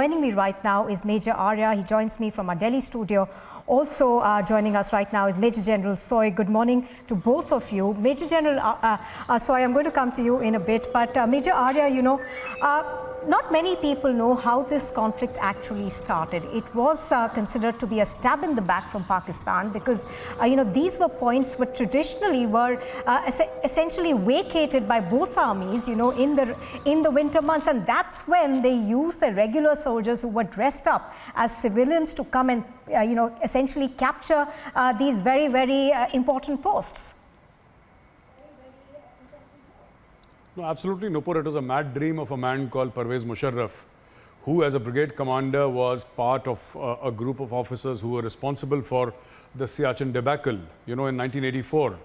joining me right now is Major Arya. He joins me from our Delhi studio. Also joining us right now is Major General Soy. Good morning to both of you. Major General Soy, I'm going to come to you in a bit, but Major Arya, you know, not many people know how this conflict actually started. It was considered to be a stab in the back from Pakistan because, you know, these were points which traditionally were essentially vacated by both armies, you know, in the winter months. And that's when they used the regular soldiers who were dressed up as civilians to come and, you know, essentially capture these very, very important posts. No, absolutely, Nupur. It was a mad dream of a man called Pervez Musharraf, who as a brigade commander was part of a group of officers who were responsible for the Siachen debacle, you know, in 1984.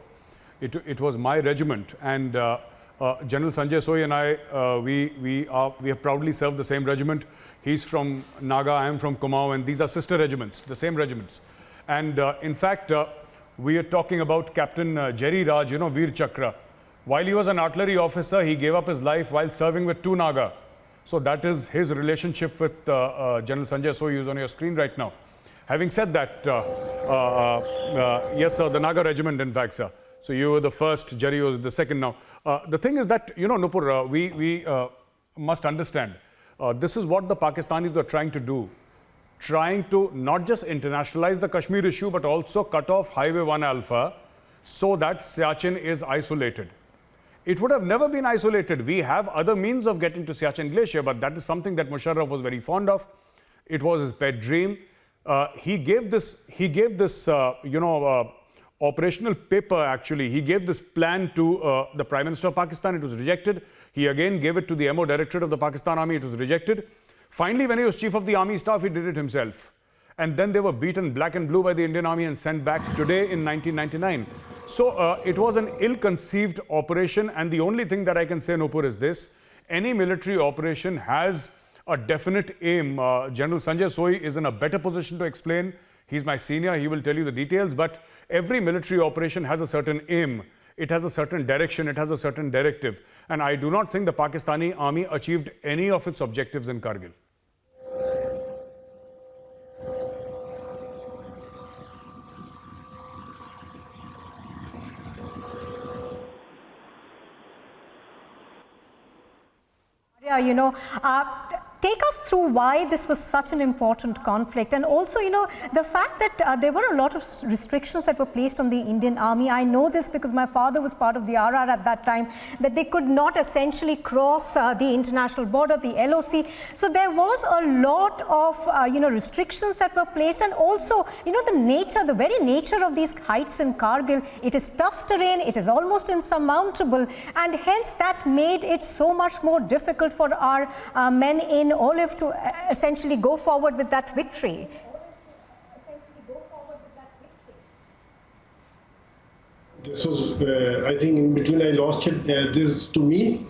It was my regiment, and General Sanjay Soy and I, we have proudly served the same regiment. He's from Naga, I am from Kumaon, and these are sister regiments, the same regiments. And in fact, we are talking about Captain Jerry Raj, you know, Veer Chakra. While he was an artillery officer, he gave up his life while serving with 2 Naga. So that is his relationship with General Sanjay Soy, who is on your screen right now. Having said that, yes, sir, the Naga regiment, in fact, sir. So you were the first, Jerry was the second now. The thing is that, you know, Nupur, we must understand, this is what the Pakistanis were trying to do. Trying to not just internationalize the Kashmir issue, but also cut off Highway 1 Alpha so that Siachen is isolated. It would have never been isolated. We have other means of getting to Siachen Glacier, but that is something that Musharraf was very fond of. It was his pet dream. He gave this, you know, operational paper, actually. He gave this plan to the Prime Minister of Pakistan. It was rejected. He again gave it to the MO Directorate of the Pakistan Army. It was rejected. Finally, when he was Chief of the Army Staff, he did it himself. And then they were beaten black and blue by the Indian Army and sent back today in 1999. So it was an ill-conceived operation, and the only thing that I can say, Nupur, is this: any military operation has a definite aim. General Sanjay Soy is in a better position to explain. He's my senior, he will tell you the details, but every military operation has a certain aim. It has a certain direction, it has a certain directive. And I do not think the Pakistani army achieved any of its objectives in Kargil. You know, take us through why this was such an important conflict, and also, you know, the fact that there were a lot of restrictions that were placed on the Indian Army. I know this because my father was part of the RR at that time, that they could not essentially cross the international border, the LOC. So there was a lot of, you know, restrictions that were placed, and also, you know, the very nature of these heights in Kargil, it is tough terrain, it is almost insurmountable, and hence that made it so much more difficult for our men in Olive to essentially go forward with that victory. This was, I think in between I lost it, this to me.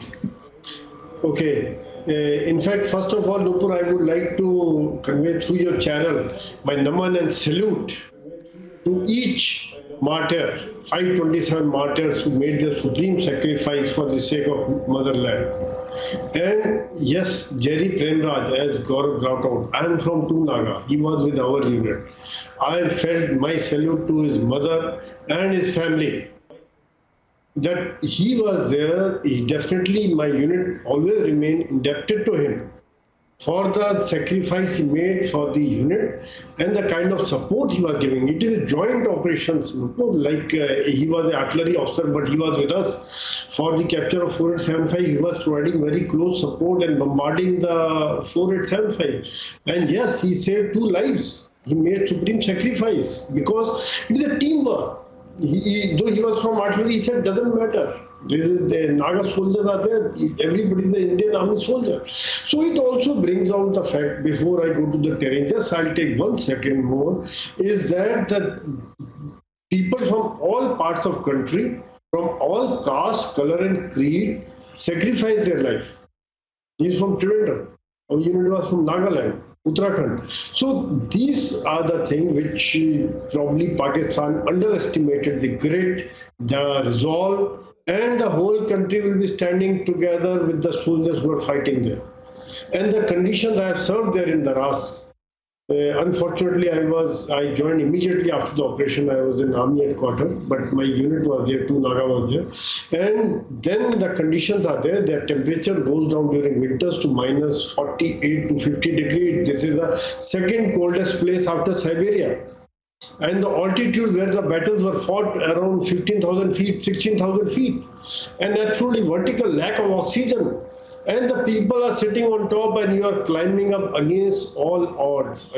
Okay. In fact, first of all, Nupur, I would like to convey through your channel my naman and salute to each martyr, 527 martyrs who made their supreme sacrifice for the sake of motherland. And yes, Jerry Premraj, as Gaurav brought out, I am from 2 Naga. He was with our unit. I felt my salute to his mother and his family. That he was there, definitely my unit always remained indebted to him for the sacrifice he made for the unit and the kind of support he was giving. It is a joint operations, like he was an artillery officer, but he was with us for the capture of 4875. He was providing very close support and bombarding the 4875. And yes, he saved 2 lives. He made supreme sacrifice because it is a teamwork. Though he was from artillery, he said, doesn't matter. The Naga soldiers are there, everybody is the Indian Army soldier. So it also brings out the fact, before I go to the terrain, just I'll take 1 second more, is that the people from all parts of country, from all caste, color and creed, sacrifice their life. He's from Trivandrum, our unit was from Nagaland, Uttarakhand. So these are the things which probably Pakistan underestimated, the grit, the resolve, and the whole country will be standing together with the soldiers who are fighting there. And the conditions I have served there in Daras. Unfortunately, I joined immediately after the operation. I was in Army headquarters, but my unit was there, 2 Naga was there. And then the conditions are there. The temperature goes down during winters to minus 48 to 50 degrees. This is the second coldest place after Siberia. And the altitude where the battles were fought around 15,000 feet, 16,000 feet. And absolutely vertical, lack of oxygen. And the people are sitting on top and you are climbing up against all odds.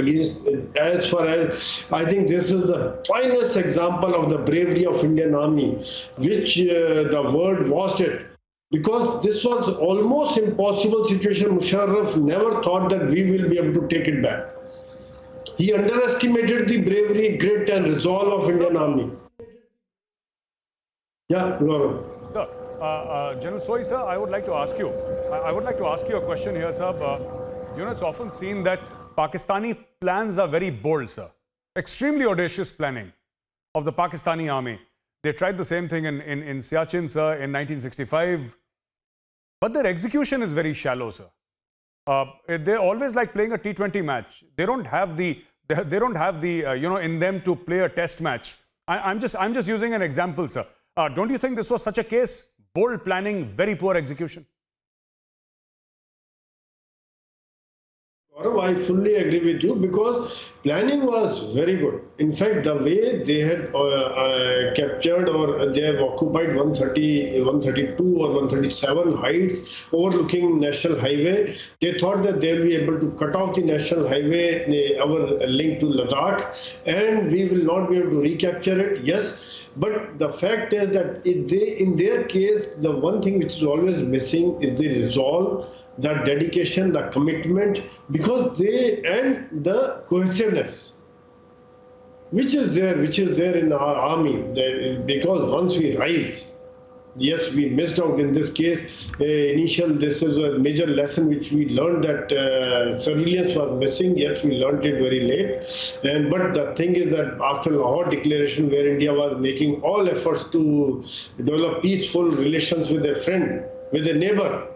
As far as, I think this is the finest example of the bravery of Indian Army, which the world watched it. Because this was almost impossible situation. Musharraf never thought that we will be able to take it back. He underestimated the bravery, grit and resolve of Indian Army. Yeah, Gaurav. General Soy, sir, I would like to ask you a question here, sir. It's often seen that Pakistani plans are very bold, sir. Extremely audacious planning of the Pakistani army. They tried the same thing in Siachen, sir, in 1965. But their execution is very shallow, sir. They're always like playing a T20 match. They don't have the in them to play a test match. I'm just using an example, sir. Don't you think this was such a case? Bold planning, very poor execution. Gaurav, I fully agree with you because planning was very good. In fact, the way they had captured or they have occupied 130, 132 or 137 heights overlooking National Highway, they thought that they will be able to cut off the National Highway, our link to Ladakh, and we will not be able to recapture it. Yes. But the fact is that in their case, the one thing which is always missing is the resolve, the dedication, the commitment, because and the cohesiveness, which is there in our army. Because once we rise, yes, we missed out in this case. This is a major lesson which we learned that surveillance was missing. Yes, we learned it very late. But the thing is that after Lahore Declaration, where India was making all efforts to develop peaceful relations with a friend, with a neighbor,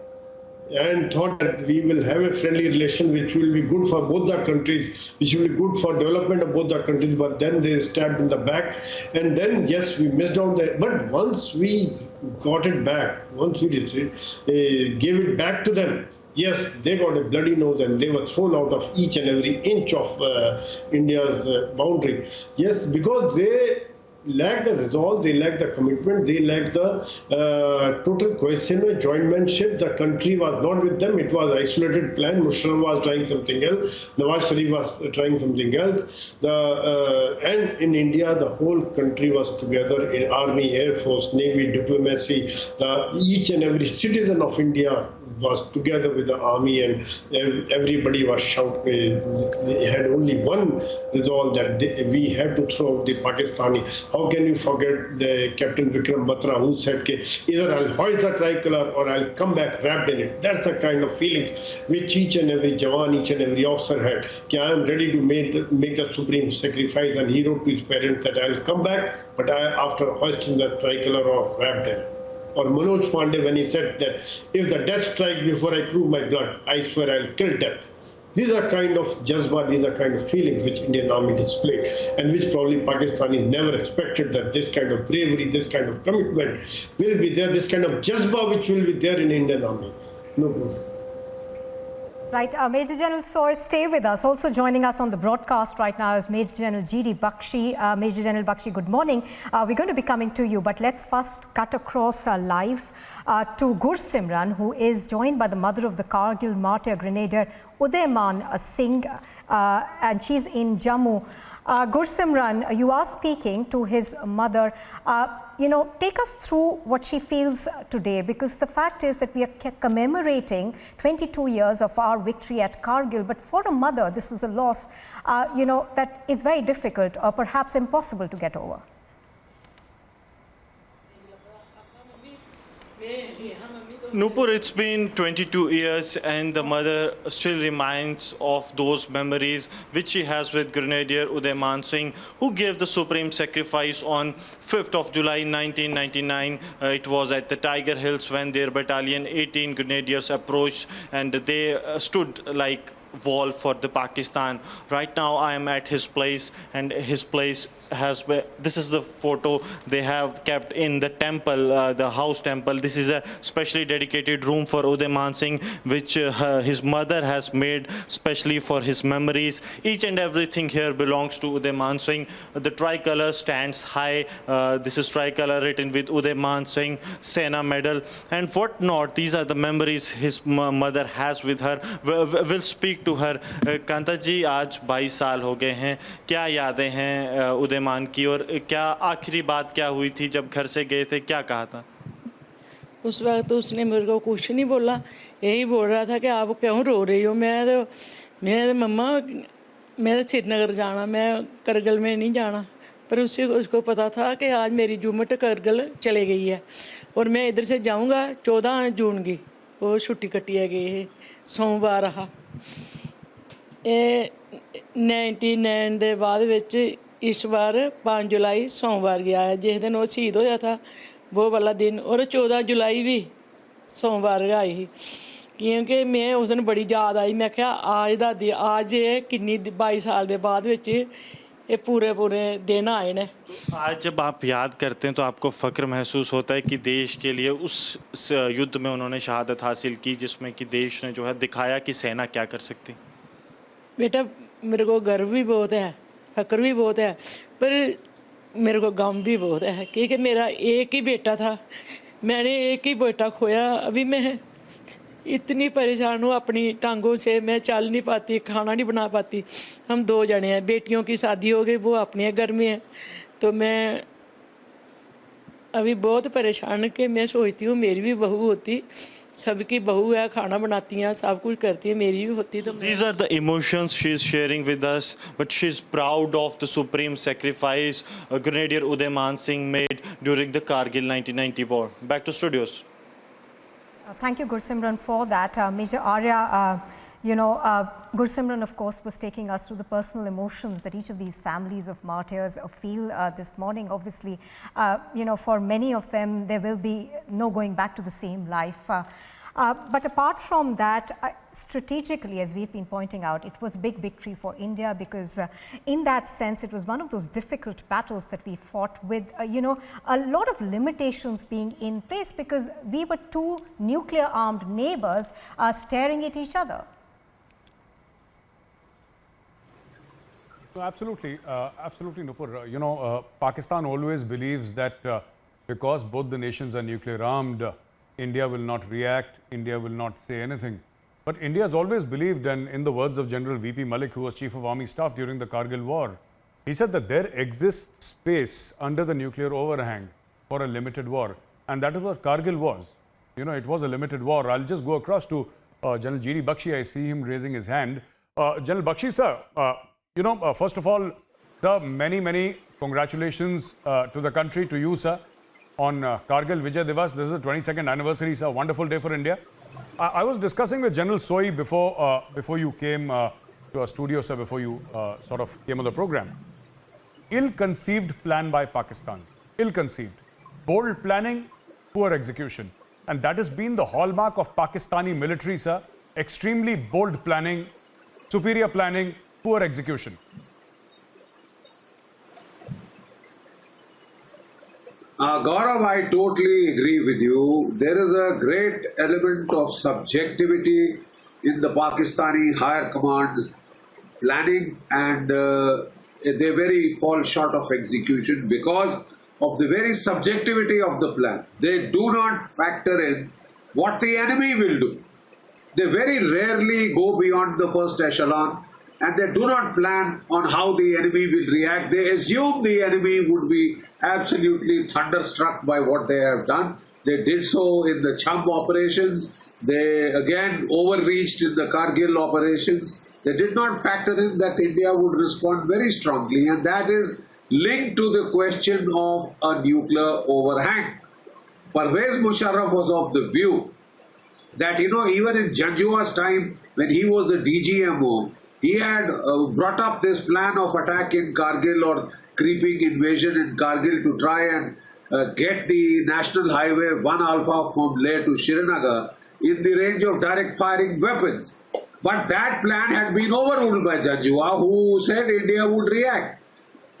and thought that we will have a friendly relation which will be good for both the countries, which will be good for development of both the countries, but then they stabbed in the back. And then, yes, we missed out that. But once we got it back, once we gave it back to them, yes, they got a bloody nose and they were thrown out of each and every inch of India's boundary. Yes, because they lack the resolve, they lack the commitment, they lack the total cohesion, jointmanship. The country was not with them. It was isolated plan. Musharraf was trying something else. Nawaz Sharif was trying something else. And in India, the whole country was together in army, air force, navy, diplomacy. Each and every citizen of India was together with the army, and everybody was shouting. They had only one resolve, that we had to throw out the Pakistani. How can you forget the Captain Vikram Batra, who said, either I'll hoist the tricolor or I'll come back wrapped in it. That's the kind of feelings which each and every Jawan, each and every officer had. I am ready to make the supreme sacrifice, and he wrote to his parents that I'll come back, but after hoisting the tricolor or wrapped in it. Or Manoj Pandey, when he said that if the death strikes before I prove my blood, I swear I'll kill death. These are kind of jazba, these are kind of feelings which Indian Army displayed, and which probably Pakistanis never expected, that this kind of bravery, this kind of commitment will be there, this kind of jazba which will be there in Indian Army. No problem. Right, Major General Soy, stay with us. Also joining us on the broadcast right now is Major General G.D. Bakshi. Major General Bakshi, good morning. We're going to be coming to you, but let's first cut across live to Gursimran, who is joined by the mother of the Kargil martyr grenadier Udayman Singh, and she's in Jammu. Gursimran, you are speaking to his mother. Take us through what she feels today, because the fact is that we are commemorating 22 years of our victory at Kargil. But for a mother, this is a loss, that is very difficult or perhaps impossible to get over. Nupur, it's been 22 years and the mother still reminds of those memories which she has with Grenadier Uday Man Singh, who gave the supreme sacrifice on 5th of July 1999. It was at the Tiger Hills when their battalion 18 grenadiers approached and they stood like wall for the Pakistan. Right now I am at his place, and his place has been, this is the photo they have kept in the temple, the house temple. This is a specially dedicated room for Uday Man Singh, which his mother has made specially for his memories. Each and everything here belongs to Uday Man Singh. The tricolor stands high. This is tricolor written with Uday Man Singh Sena medal and what not. These are the memories his mother has with her. We'll speak to her. Kanta जी, आज 22 साल हो गए हैं, क्या यादें हैं उदय मान की, और क्या आखिरी बात क्या हुई थी जब घर से गए थे, क्या कहा था? उस वक्त उसने मेरे को कुछ नहीं बोला, यही बोल रहा था कि आप क्यों रो रही हो। मैं मम्मा मैं श्रीनगर जाना, मैं करगिल में नहीं जाना। पर उसको पता था कि आज मेरी जुम्मट करगिल चले गई है और मैं इधर से जाऊंगा 14 जून की, वो छुट्टी कट्टी है गई, सोमवार रहा। 99 ਦੇ ਬਾਅਦ ਵਿੱਚ इस बार 5 जुलाई सोमवार गया है, जिस दिन वो शहीद होया था वो वाला दिन, और 14 जुलाई भी सोमवार आई ही, क्योंकि मैं उस दिन बड़ी याद आई। मैं क्या आज ये किन्नी 22 साल के बाद विच ये पूरे दिन आए ने। आज जब आप याद करते हैं तो आपको फ़ख्र महसूस होता है कि देश के लिए उस युद्ध में उन्होंने शहादत हासिल की, जिसमें कि देश ने जो है दिखाया कि सेना क्या कर सकती। बेटा मेरे को गर्व भी बहुत है, फ़ख्र भी बहुत है, पर मेरे को गम भी बहुत है, क्योंकि मेरा एक ही बेटा था, मैंने एक ही बेटा खोया। अभी मैं इतनी परेशान हूँ अपनी टांगों से, मैं चल नहीं पाती, खाना नहीं बना पाती। हम 2 जने हैं, बेटियों की शादी हो गई, वो अपने घर में है, तो मैं अभी बहुत परेशान हूँ कि मैं सोचती हूँ मेरी भी बहू होती, सबकी बहू है, खाना बनाती हैं, सब कुछ करती है, मेरी भी होती तो। These are the emotions she is sharing with us, but she is proud of the supreme sacrifice Grenadier Uday Man Singh made during the Kargil 1990 war. Back to studios. Thank you, Gursimran, for that. Major Arya, Gursimran, of course, was taking us through the personal emotions that each of these families of martyrs feel this morning. Obviously, for many of them, there will be no going back to the same life. But apart from that, strategically, as we've been pointing out, it was a big victory for India because in that sense, it was one of those difficult battles that we fought with, a lot of limitations being in place because we were 2 nuclear-armed neighbors staring at each other. So absolutely, Nupur. Pakistan always believes that because both the nations are nuclear-armed, India will not react, India will not say anything. But India has always believed, and in the words of General V.P. Malik, who was Chief of Army Staff during the Kargil war, he said that there exists space under the nuclear overhang for a limited war. And that is what Kargil was. It was a limited war. I'll just go across to General G.D. Bakshi. I see him raising his hand. General Bakshi, sir, first of all, sir, many congratulations to the country, to you, sir, on Kargil Vijay Divas. This is the 22nd anniversary. It's a wonderful day for India. I was discussing with General Soy before you came to our studio, sir, before you sort of came on the program. Ill-conceived plan by Pakistan. Ill-conceived. Bold planning, poor execution. And that has been the hallmark of Pakistani military, sir. Extremely bold planning, superior planning, poor execution. Gaurav, I totally agree with you. There is a great element of subjectivity in the Pakistani higher command's planning, and they very fall short of execution because of the very subjectivity of the plan. They do not factor in what the enemy will do. They very rarely go beyond the first echelon, and they do not plan on how the enemy will react. They assume the enemy would be absolutely thunderstruck by what they have done. They did so in the Chump operations. They again overreached in the Kargil operations. They did not factor in that India would respond very strongly, and that is linked to the question of a nuclear overhang. Pervez Musharraf was of the view that, even in Janjua's time, when he was the DGMO, he had brought up this plan of attack in Kargil or creeping invasion in Kargil to try and get the National Highway 1 Alpha from Leh to Srinagar in the range of direct firing weapons. But that plan had been overruled by Janjua, who said India would react.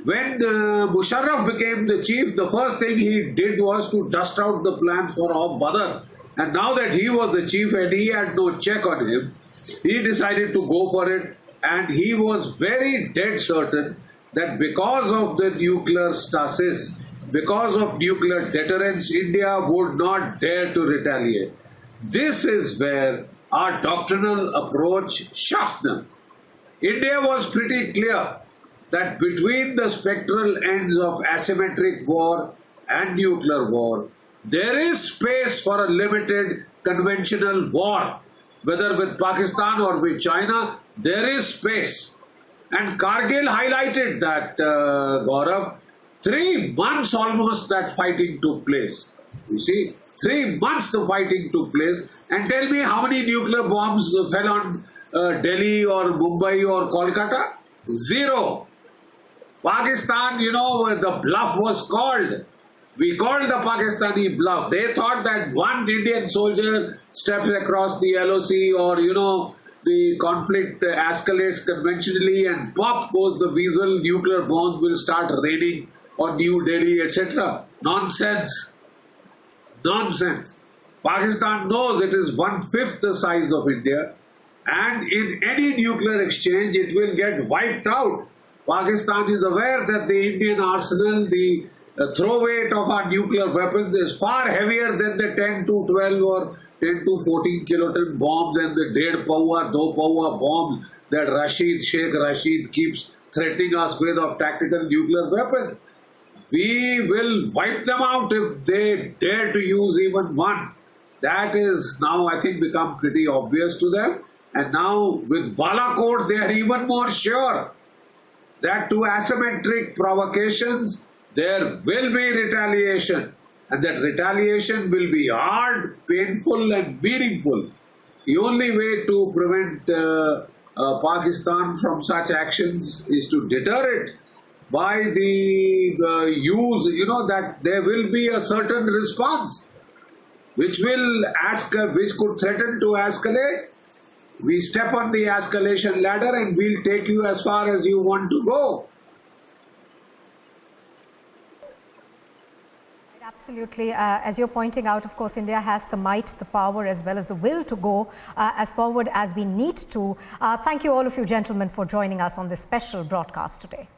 When Musharraf became the chief, the first thing he did was to dust out the plan for Badr. And now that he was the chief and he had no check on him, he decided to go for it. And he was very dead certain that because of the nuclear stasis, because of nuclear deterrence, India would not dare to retaliate. This is where our doctrinal approach shocked them. India was pretty clear that between the spectral ends of asymmetric war and nuclear war, there is space for a limited conventional war. Whether with Pakistan or with China, there is space. And Kargil highlighted that, Gaurav. 3 months almost that fighting took place. You see, 3 months the fighting took place. And tell me how many nuclear bombs fell on Delhi or Mumbai or Kolkata? 0. Pakistan, the bluff was called. We called the Pakistani bluff. They thought that one Indian soldier steps across the LOC or, the conflict escalates conventionally and pop goes the weasel, nuclear bombs will start raining on New Delhi, etc. Nonsense. Nonsense. Pakistan knows it is 1/5 the size of India, and in any nuclear exchange it will get wiped out. Pakistan is aware that the Indian arsenal, the throw weight of our nuclear weapons is far heavier than the 10 to 12 or 10 to 14 kiloton bombs and the 1.5 paua, 2 paua bombs that Sheikh Rashid keeps threatening us with of tactical nuclear weapons. We will wipe them out if they dare to use even one. That is now, I think, become pretty obvious to them. And now with Balakot, they are even more sure that to asymmetric provocations, there will be retaliation. And that retaliation will be hard, painful and meaningful. The only way to prevent Pakistan from such actions is to deter it by the use, that there will be a certain response which could threaten to escalate. We step on the escalation ladder and we'll take you as far as you want to go. Absolutely. As you're pointing out, of course, India has the might, the power, as well as the will to go as forward as we need to. Thank you, all of you gentlemen, for joining us on this special broadcast today.